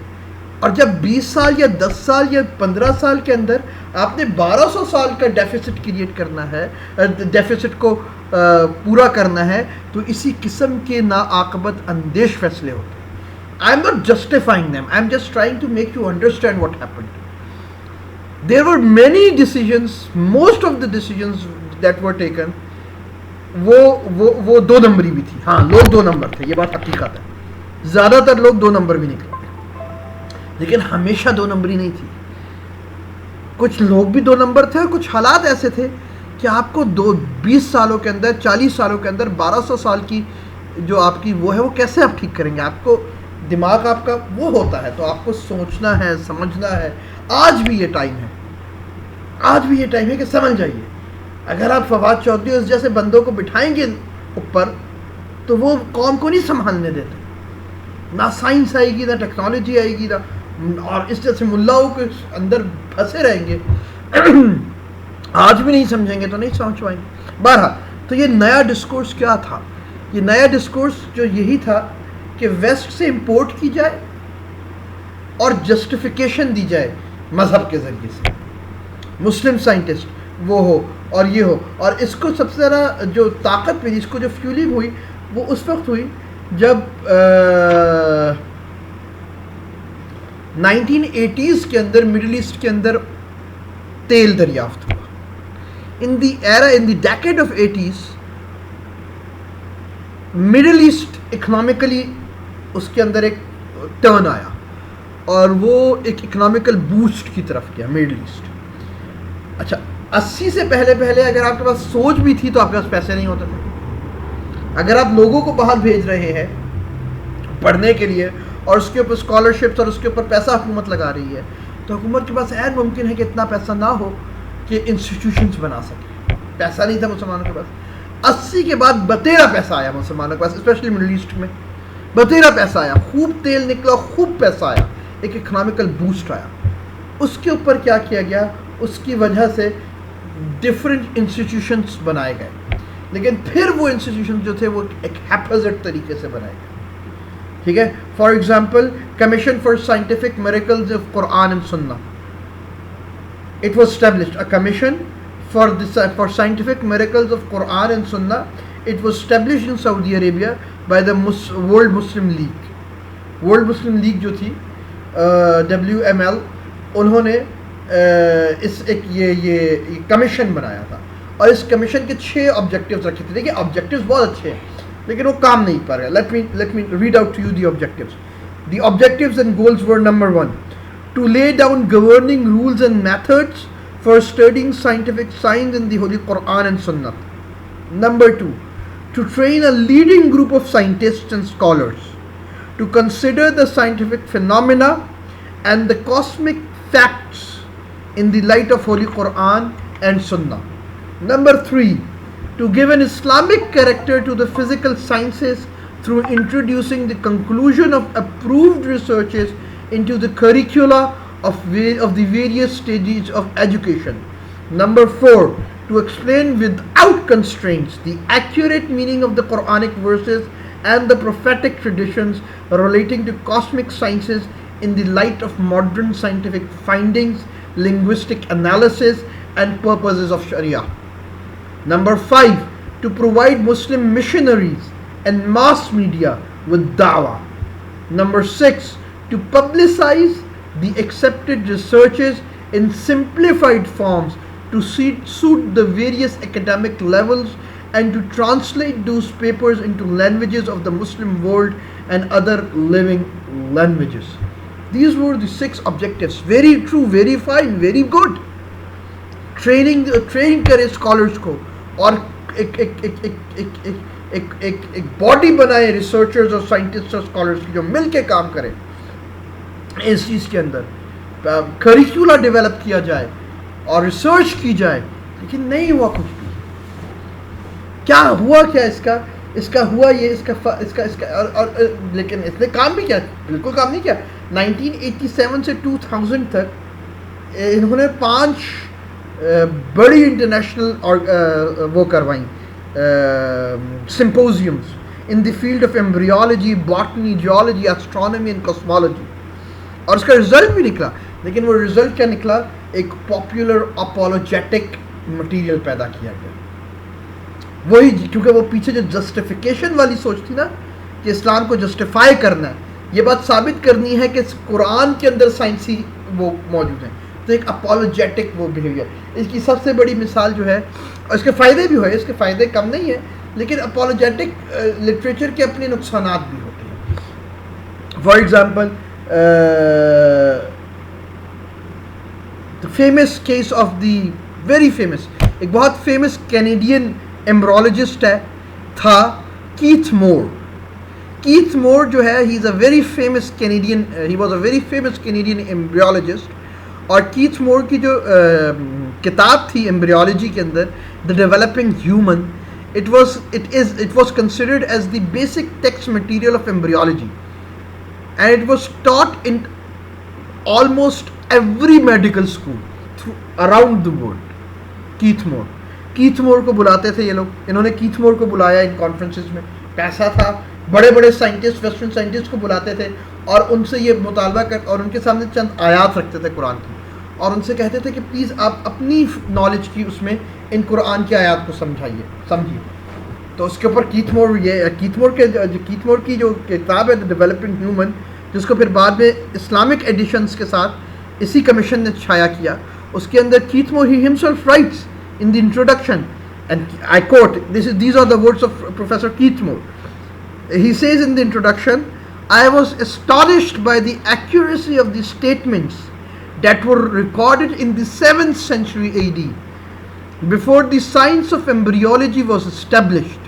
اور جب 20 سال یا 10 سال یا 15 سال کے اندر آپ نے 1200 سال کا ڈیفیسٹ کریٹ کرنا ہے, ڈیفیسٹ کو پورا کرنا ہے, تو اسی قسم کے ناعاقبت اندیش فیصلے ہوتے ہیں. I am not justifying them. I am just trying to make you understand what happened. There were many decisions, most of the decisions that were taken, وہ 2 نمبری بھی تھی. ہاں لوگ 2 نمبر تھے, یہ بات حقیقت ہے. زیادہ تر لوگ 2 نمبر بھی نکلے, لیکن ہمیشہ 2 نمبری نہیں تھی. کچھ لوگ بھی 2 نمبر تھے, اور کچھ حالات ایسے تھے کہ آپ کو 20 سالوں کے اندر 40 سالوں کے اندر 1200 سال کی جو آپ کی وہ ہے وہ کیسے آپ ٹھیک کریں گے؟ آپ کو دماغ آپ کا وہ ہوتا ہے تو آپ کو سوچنا ہے, سمجھنا ہے. آج بھی یہ ٹائم ہے, آج بھی یہ ٹائم ہے کہ سمجھ جائیے. اگر آپ فواد چودھری اس جیسے بندوں کو بٹھائیں گے اوپر تو وہ قوم کو نہیں سنبھالنے دیتے. نہ سائنس آئے گی, نہ ٹیکنالوجی آئے گی, نہ, اور اس جیسے ملاؤں کے اندر پھنسے رہیں گے. آج بھی نہیں سمجھیں گے تو نہیں سمجھ پائیں گے. بہرحال تو یہ نیا ڈسکورس کیا تھا؟ یہ نیا ڈسکورس جو یہی تھا کہ ویسٹ سے امپورٹ کی جائے اور جسٹیفیکیشن دی جائے مذہب کے ذریعے سے. مسلم سائنٹسٹ وہ ہو اور یہ ہو, اور اس کو سب سے زیادہ جو طاقت ملی, اس کو جو فیولنگ ہوئی وہ اس وقت ہوئی جب 1980s کے اندر مڈل ایسٹ کے اندر تیل دریافت ہوا. In the decade of 80s Middle East economically اس کے اندر ایک ٹرن آیا اور وہ ایک اکنامیکل بوسٹ کی طرف گیا مڈل ایسٹ. اچھا 80 سے پہلے اگر آپ کے پاس سوچ بھی تھی تو آپ کے پاس پیسے نہیں ہوتے تھے. اگر آپ لوگوں کو باہر بھیج رہے ہیں پڑھنے کے لیے اور اس کے اوپر اسکالرشپس اور اس کے اوپر پیسہ حکومت لگا رہی ہے تو حکومت کے پاس عین ممکن ہے کہ اتنا پیسہ نہ ہو کہ انسٹیٹیوشنز بنا سکے. پیسہ نہیں تھا مسلمانوں کے پاس. 80 کے بعد بتیرا پیسہ آیا مسلمانوں کے پاس, اسپیشلی مڈل ایسٹ میں بتیرا پیسہ آیا, خوب تیل نکلا, خوب پیسہ آیا, ایک اکنامیکل بوسٹ آیا. اس کے اوپر کیا کیا گیا, اس کی وجہ سے ڈفرینٹ انسٹیٹیوشنس بنائے گئے, لیکن پھر وہ انسٹیٹیوشن جو تھے وہ ایک ہیپزٹ طریقے سے بنائے گئے. ٹھیک ہے, for example commission for scientific miracles of Quran and سنہ. It was established a commission for scientific miracles of Quran and Sunnah. It was established in Saudi Arabia by the World Muslim League. World Muslim League جو تھی WML, انہوں نے اس ایک یہ commission بنایا تھا اور اس کمیشن کے 6 آبجیکٹیوز رکھے تھے. دیکھیے آبجیکٹیوز بہت اچھے ہیں لیکن وہ کام نہیں پا رہے. Let me read out to you the objectives. The objectives and goals were: number 1, to lay down governing rules and methods for studying scientific science in the Holy Quran and Sunnah. Number 2, to train a leading group of scientists and scholars to consider the scientific phenomena and the cosmic facts in the light of Holy Quran and Sunnah. Number 3, to give an Islamic character to the physical sciences through introducing the conclusion of approved researches into the curricula of the various stages of education. Number 4, to explain without constraints the accurate meaning of the Quranic verses and the prophetic traditions relating to cosmic sciences in the light of modern scientific findings, linguistic analysis and purposes of Sharia. Number 5, to provide Muslim missionaries and mass media with da'wah. Number 6, to publicize the accepted researches in simplified forms to suit the various academic levels and to translate those papers into languages of the Muslim world and other living languages. These were the 6 objectives. Very true, very fine, very good. Training کرے scholars کو اور ایک body بنائے researchers اور scientist اور scholars کی جو مل کے کام کرے اس چیز کے اندر. کریکولا ڈیولپ کیا جائے اور ریسرچ کی جائے, لیکن نہیں ہوا کچھ بھی. کیا ہوا, کیا اس کا ہوا یہ اس کا اور لیکن اس نے کام بھی کیا, بالکل کام نہیں کیا. 1987 سے 2000 تک انہوں نے 5 بڑی انٹرنیشنل وہ کروائیں symposiums in the field of embryology, botany, geology, astronomy and cosmology, اور اس کا رزلٹ بھی نکلا. لیکن وہ رزلٹ کیا نکلا, ایک پاپولر اپولوجیٹک مٹیریل پیدا کیا گیا. وہی کیونکہ وہ پیچھے جو جسٹیفیکیشن والی سوچ تھی نا کہ اسلام کو جسٹیفائی کرنا ہے, یہ بات ثابت کرنی ہے کہ قرآن کے اندر سائنسی وہ موجود ہیں, تو ایک اپولوجیٹک وہ بیہیویئر. اس کی سب سے بڑی مثال جو ہے, اور اس کے فائدے بھی ہوئے, اس کے فائدے کم نہیں ہیں, لیکن اپولوجیٹک لٹریچر کے اپنے نقصانات بھی ہوتے ہیں. For example the famous case of the very famous ایک بہت فیمس کینیڈین ایمبرولوجسٹ تھا کیتھ مور. کیتھ مور جو ہے he is a very famous Canadian, he was a very famous Canadian embryologist. اور کیتھ مور کی جو کتاب تھی ایمبریولوجی کے اندر، the developing human, it was considered as the basic text material of embryology, and it was taught in almost every medical school around the world. Keith Moore کو بلاتے تھے یہ لوگ، انہوں نے کیتھ مور کو بلایا ان کانفرنسز میں، پیسہ تھا، بڑے بڑے سائنٹسٹ، ویسٹرن سائنٹسٹ کو بلاتے تھے اور ان سے یہ مطالبہ اور ان کے سامنے چند آیات رکھتے تھے قرآن کی، اور ان سے کہتے تھے کہ پلیز آپ اپنی نالج کی اس میں ان قرآن کی آیات کو سمجھیے. تو اس کے اوپر کیتھ مور کی جو کتاب ہے ڈیولپنگ ہیومن، جس کو پھر بعد میں اسلامک ایڈیشنز کے ساتھ اسی کمیشن نے چھایا کیا، اس کے اندر Keith Moore he himself writes in the introduction, and I quote, these are the words of Professor Keith Moore. He says in the introduction, I was astonished by the accuracy of the statements that were recorded in the 7th century AD, before the science of embryology was established.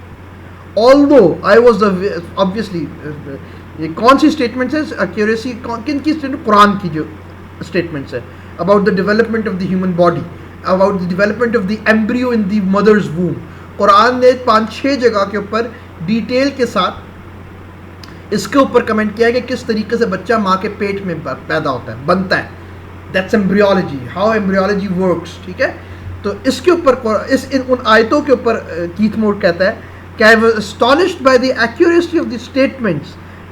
Although I was obviously یہ کون سی statements ہے accuracy, کن کی قرآن کی جو statements ہے about the development of the human body, about the development of the embryo in the mother's womb. قرآن نے 5-6 جگہ کے اوپر ڈیٹیل کے ساتھ اس کے اوپر کمنٹ کیا ہے کہ کس طریقے سے بچہ ماں کے پیٹ میں پیدا ہوتا ہے، بنتا ہے. That's embryology, how embryology works. ٹھیک ہے، تو اس کے اوپر ان آیتوں کے اوپر کیتھ مور کہتا ہے کہ I was astonished by the accuracy of the statements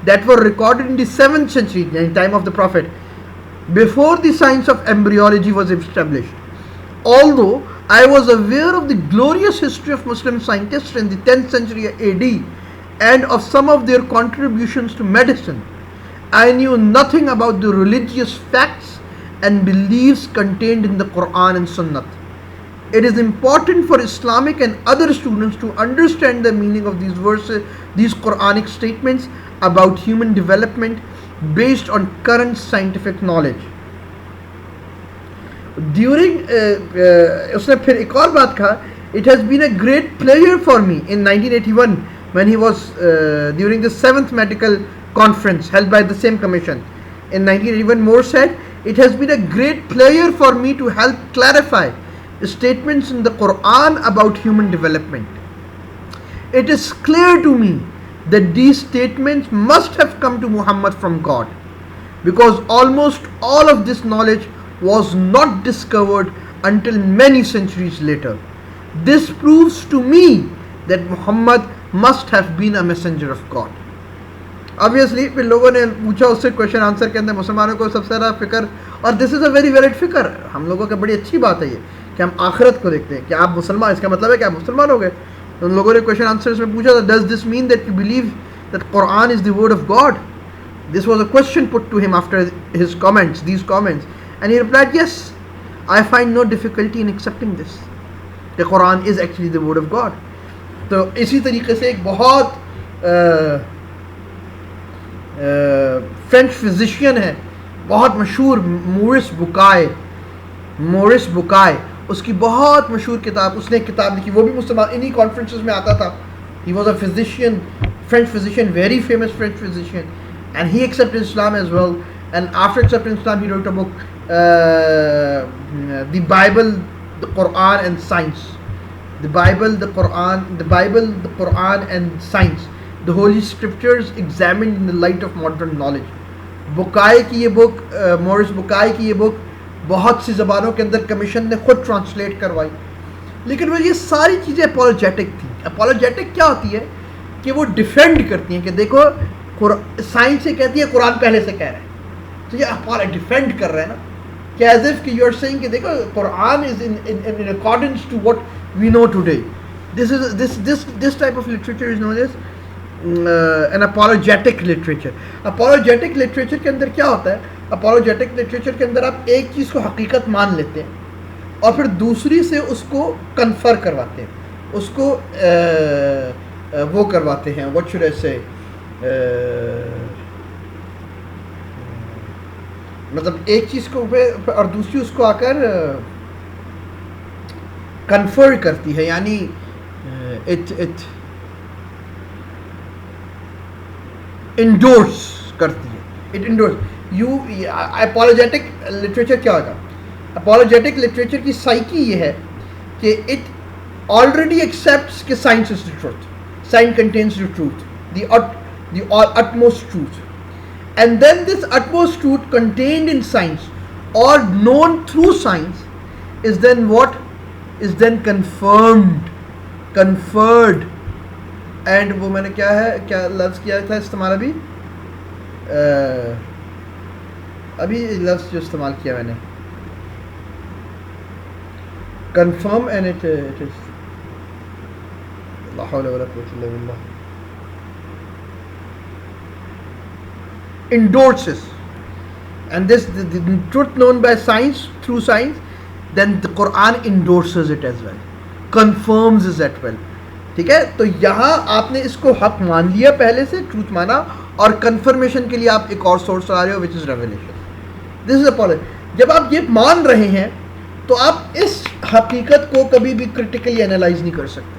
that were recorded in the 7th century, in time of the Prophet, before the science of embryology was established. Although I was aware of the glorious history of Muslim scientists in the 10th century AD and of some of their contributions to medicine, I knew nothing about the religious facts and beliefs contained in the Quran and Sunnah. It is important for Islamic and other students to understand the meaning of these verses, these Quranic statements about human development based on current scientific knowledge. During اس نے پھر ایک اور بات کہا, it has been a great pleasure for me in 1981 when he was during the 7th medical conference held by the same commission. In 1981, Moore said, it has been a great pleasure for me to help clarify the statements in the Quran about human development. It is clear to me that these statements must have come to Muhammad from God, because almost all of this knowledge was not discovered until many centuries later. This proves to me that Muhammad must have been a messenger of God. Obviously پھر لوگوں نے پوچھا اس سے question answer کے اندر مسلمانوں کو سب سے زیادہ فکر, اور دس از اے ویری ویلڈ فکر, ہم لوگوں کی بڑی اچھی بات ہے یہ کہ ہم آخرت کو دیکھتے ہیں کہ آپ مسلمان, اس کا مطلب ہے کہ آپ مسلمان ہو گئے. تو ان لوگوں نے کویشچن آنسر میں پوچھا تھا, does this mean that you believe that Quran is the word of God. This was a question put to him after his comments, these comments, and he replied, yes, I find no difficulty in accepting this. The Quran is actually the word of God. تو اسی طریقے سے ایک بہت French physician ہے بہت مشہور, مورس بکائے, اس کی بہت مشہور کتاب, اس نے ایک کتاب لکھی, وہ بھی مسلمان انہی کانفرنسز میں آتا تھا. He was a physician, French physician, very famous French physician, and he accepted Islam as well. And after accepting Islam, he wrote a book, the Bible, the Quran and Science. The Bible, the Quran and Science. The Holy Scriptures examined in the light of modern knowledge. بکائے کی یہ بک, مورس بکائے کی یہ بک بہت سی زبانوں کے اندر commission نے خود ٹرانسلیٹ کروائی. لیکن وہ یہ ساری چیزیں اپولوجیٹک تھیں. اپولوجیٹک کیا ہوتی ہے کہ وہ ڈیفینڈ کرتی ہیں کہ دیکھو سائنس سے کہتی ہے قرآن پہلے سے کہہ رہا ہے, تو یہ ڈیفینڈ کر رہے ہیں نا, کہ ایز اف کہ یو آر سیئنگ کہ دیکھو Quran is in accordance to what we know today. This type of literature is known as an apologetic literature. Apologetic literature کے اندر کیا ہوتا ہے, apologetic literature کے اندر آپ ایک چیز کو حقیقت مان لیتے ہیں اور پھر دوسری سے اس کو کنفر کرواتے ہیں, اس کو وہ کرواتے ہیں, what should I say, مطلب ایک چیز کو اور دوسری اس کو آ کر کنفر کرتی ہے, یعنی اٹ انڈورس کرتی ہے, it endorse. You apologetic literature کیا ہوتا ہے؟ اپولوجیٹک لٹریچر کی سائیکی یہ ہے کہ اٹ already accepts کہ science is the truth, science contains the truth, the utmost truth, and then this utmost truth contained in science or known through science is then what is then conferred, and وہ میں نے کیا لفظ کیا تھا استعمال ابھی لفظ جو استعمال کیا میں نے confirm, and it is لا حول ولا قوة الا بالله, endorses, and this the truth known by science, through science, then the Quran endorses it as well, confirms it as well. ٹھیک ہے, تو یہاں آپ نے اس کو حق مان لیا, پہلے سے ٹروتھ مانا, اور کنفرمیشن کے لیے آپ ایک اور سورس لا رہے ہو which is revelation. This is a policy. جب آپ یہ مان رہے ہیں تو آپ اس حقیقت کو کبھی بھی کرٹیکلی انالائز نہیں کر سکتے,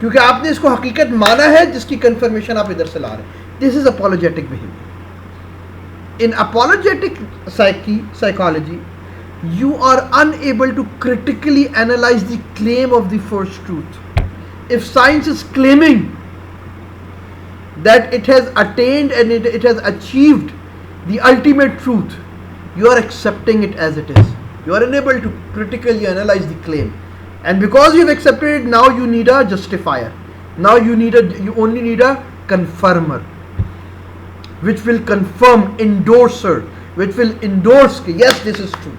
کیونکہ آپ نے اس کو حقیقت مانا ہے جس کی کنفرمیشن آپ ادھر سے لا رہے ہیں. This is apologetic behaviour. An apologetic psychology you are unable to critically analyze the claim of the first truth. If science is claiming that it has attained and it has achieved the ultimate truth, you are accepting it as it is. You are unable to critically analyze the claim, and because you have accepted it, now you need a justifier. Now you only need a confirmer, which will confirm, endorser, which will endorse yes, this is true.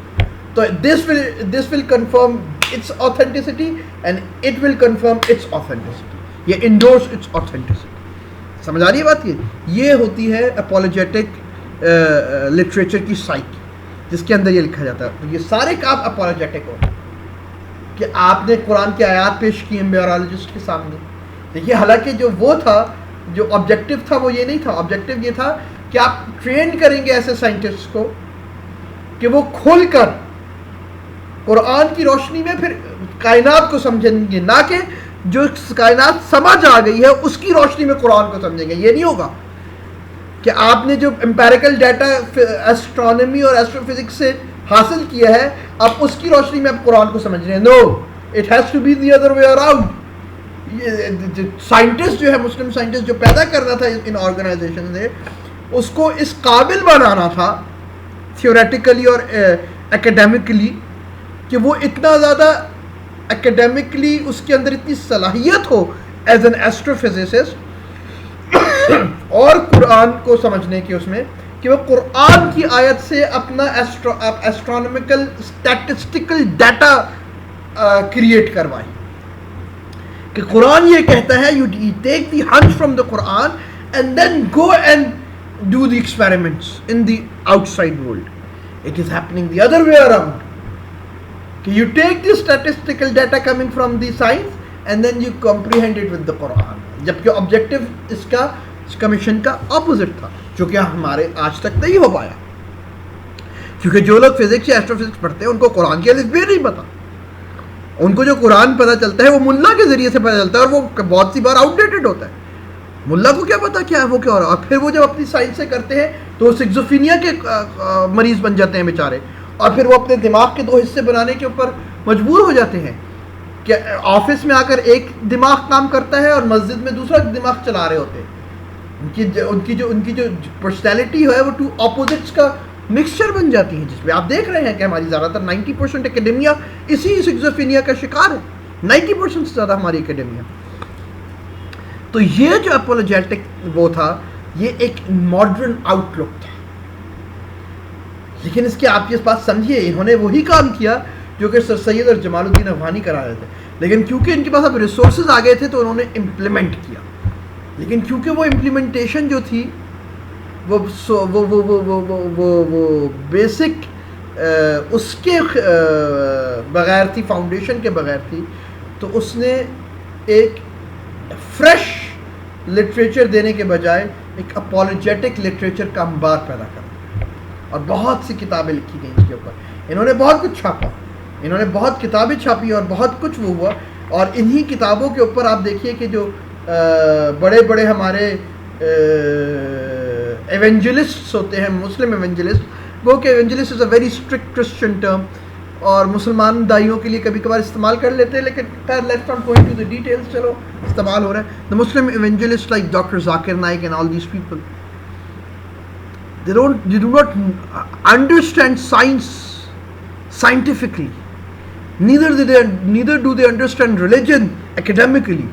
So this will confirm its authenticity, and it will confirm its authenticity. یہ endorse its authenticity. سمجھ آ رہی ہے بات؟ یہ ہوتی ہے apologetic literature کی psyche, جس کے اندر یہ لکھا جاتا ہے. تو یہ سارے کام اپولوجیٹک ہوتے ہیں کہ آپ نے قرآن کی آیات پیش کی ایمبیرالوجسٹ کے سامنے. دیکھیے, حالانکہ جو وہ تھا, جو آبجیکٹیو تھا, وہ یہ نہیں تھا. آبجیکٹیو یہ تھا کہ آپ ٹرین کریں گے ایسے سائنٹسٹ کو کہ وہ کھل کر قرآن کی روشنی میں پھر کائنات کو سمجھیں گے, نہ کہ جو کائنات سمجھ آ گئی ہے اس کی روشنی میں قرآن کو سمجھیں گے. یہ نہیں ہوگا کہ آپ نے جو امپیریکل ڈیٹا ایسٹرونومی اور ایسٹرو فزکس سے حاصل کیا ہے, آپ اس کی روشنی میں آپ قرآن کو سمجھ رہے ہیں. No, it has to be the other way around. Scientist جو ہے, مسلم سائنٹسٹ جو پیدا کرنا تھا ان آرگنائزیشن نے, اس کو اس قابل بنانا تھا تھیوریٹیکلی اور اکیڈیمکلی کہ وہ اتنا زیادہ اکیڈیمکلی اس کے اندر اتنی صلاحیت ہو ایز این ایسٹرو فزسسٹ اور قرآن کو سمجھنے کے اس میں, کہ وہ قرآن کی آیت سے اپنا ایسٹرونومیکل اسٹیٹسٹیکل ڈیٹا کریٹ کروائے. کہ قرآن یہ کہتا ہے, you take the hunch from the Quran and then go and do the experiments in the outside world. It is happening the other way around, کہ you take the statistical data coming from the science and then you comprehend it with the Quran. جبکہ objective اس کا commission کا opposite تھا, جو کہ ہمارے آج تک نہیں ہو پایا, کیونکہ جو لوگ فزکس یا ایسٹرو فزکس پڑھتے ہیں ان کو قرآن کی الف بے نہیں پتا. ان کو جو قرآن پتہ چلتا ہے وہ ملا کے ذریعے سے پتہ چلتا ہے, اور وہ بہت سی بار آؤٹ ڈیٹڈ ہوتا ہے. ملا کو کیا پتا کیا ہے وہ کیا ہو رہا ہے. اور پھر وہ جب اپنی سائنس سے کرتے ہیں تو وہ سکزوفینیا کے مریض بن جاتے ہیں بیچارے, اور پھر وہ اپنے دماغ کے دو حصے بنانے کے اوپر مجبور ہو جاتے ہیں کہ آفس میں آ کر ایک دماغ کام کرتا ہے اور مسجد میں دوسرا دماغ چلا رہے ہوتے ہیں. ان کی جو پرسنالٹی ہے وہ ٹو اپوزٹس کا مکسچر بن جاتی ہے, جس میں آپ دیکھ رہے ہیں کہ ہماری زیادہ تر 90% اکیڈیمیا اسی سکزوفینیا کا شکار ہے. 90% سے زیادہ ہماری اکیڈیمیا. تو یہ جو اپولوجیٹک وہ تھا, یہ ایک ماڈرن آؤٹ لک تھا. لیکن اس کے آپ کی اس بات سمجھیے, انہوں نے وہی کام کیا جو کہ سر سید اور جمال الدین افغانی کرا رہے تھے, لیکن کیونکہ ان کے پاس اب ریسورسز آ گئے تھے تو انہوں نے امپلیمنٹ کیا. لیکن کیونکہ وہ امپلیمنٹیشن جو تھی وہ بیسک اس کے بغیر تھی, فاؤنڈیشن کے بغیر تھی, تو اس نے ایک فریش لٹریچر دینے کے بجائے ایک اپولوجیٹک لٹریچر کا انبار پیدا کرا, اور بہت سی کتابیں لکھی گئیں اس کے اوپر. انہوں نے بہت کچھ چھاپا, انہوں نے بہت کتابیں چھاپی اور بہت کچھ وہ ہوا, اور انہی کتابوں کے اوپر آپ دیکھیے کہ جو بڑے بڑے ہمارے ایونجلسٹس ہوتے ہیں, مسلم ایونجلسٹ, وہ کہ evangelist is a very strict Christian term, اور مسلمان دائیوں کے لیے کبھی کبھار استعمال کر لیتے ہیں, لیکن let's not go into the details, چلو استعمال ہو رہا ہے. The Muslim evangelist like doctor Zakir Naik and all these people, they do not understand science scientifically, neither do they understand religion academically.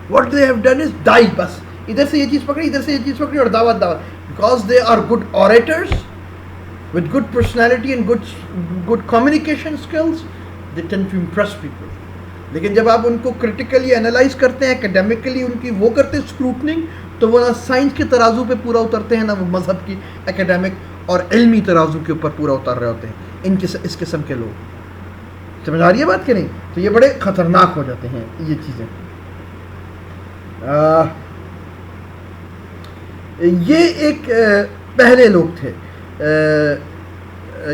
What they have done is die, بس ادھر سے یہ چیز پکڑی, ادھر سے یہ چیز پکڑی, اور دعوت, because they are good orators with good personality and good communication skills, they tend to impress people. لیکن جب آپ ان کو کرٹیکلی انالائز کرتے ہیں, اکیڈیمکلی ان کی وہ کرتے ہیں اسکروٹننگ, تو وہ نہ سائنس کے ترازو پہ پورا اترتے ہیں, نہ وہ مذہب کی اکیڈیمک اور علمی ترازو کے اوپر پورا اتر رہے ہوتے ہیں اس قسم کے لوگ. سمجھ آ رہی ہے بات کہ نہیں؟ تو یہ بڑے خطرناک ہو جاتے ہیں یہ چیزیں. یہ ایک پہلے لوگ تھے,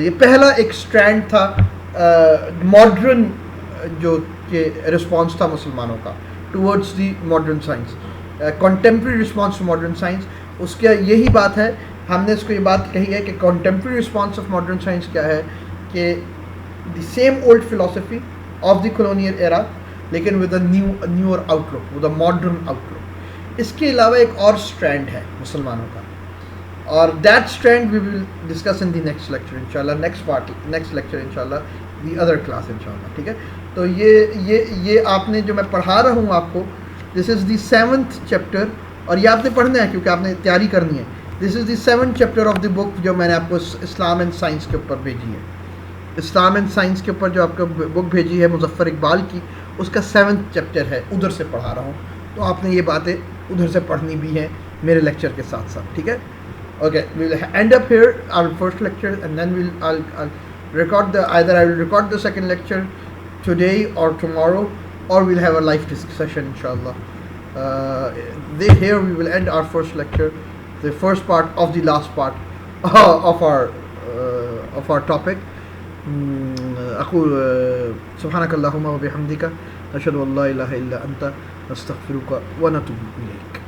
یہ پہلا ایک سٹرینڈ تھا ماڈرن جو کہ رسپانس تھا مسلمانوں کا towards the modern science, contemporary response to modern science. اس کا یہی بات ہے, ہم نے اس کو یہ بات کہی ہے کہ contemporary response of modern science کیا ہے, کہ the same old philosophy of the colonial era, لیکن with a newer outlook, with a modern outlook. اس کے علاوہ ایک اور اسٹرینڈ ہے مسلمانوں کا, اور that strand we will discuss in the next lecture انشاءاللہ, نیکسٹ لیکچر انشاءاللہ, دی ادر کلاس انشاءاللہ, ٹھیک ہے. تو یہ آپ نے جو میں پڑھا رہا ہوں آپ کو, دس از دی 7th چیپٹر, اور یہ آپ نے پڑھنا ہے کیونکہ آپ نے تیاری کرنی ہے. دس از دی 7th چیپٹر آف دی بک جو میں نے آپ کو اسلام اینڈ سائنس کے اوپر بھیجی ہے. اسلام اینڈ سائنس کے اوپر جو آپ کو بک بھیجی ہے مظفر اقبال کی, اس کا 7th چیپٹر ہے, ادھر سے پڑھا رہا ہوں. تو آپ نے یہ باتیں ادھر سے پڑھنی بھی ہیں میرے لیکچر کے ساتھ ساتھ, ٹھیک ہے. Okay, we will end up here our first lecture, and then I'll record either I will record the second lecture today or tomorrow, or we'll have a live discussion inshallah. Here we will end our first lecture, the first part of the last part of our topic. أقول سبحانك اللهم وبحمدك نشهد أن لا إله إلا أنت نستغفرك ونتوب إليك.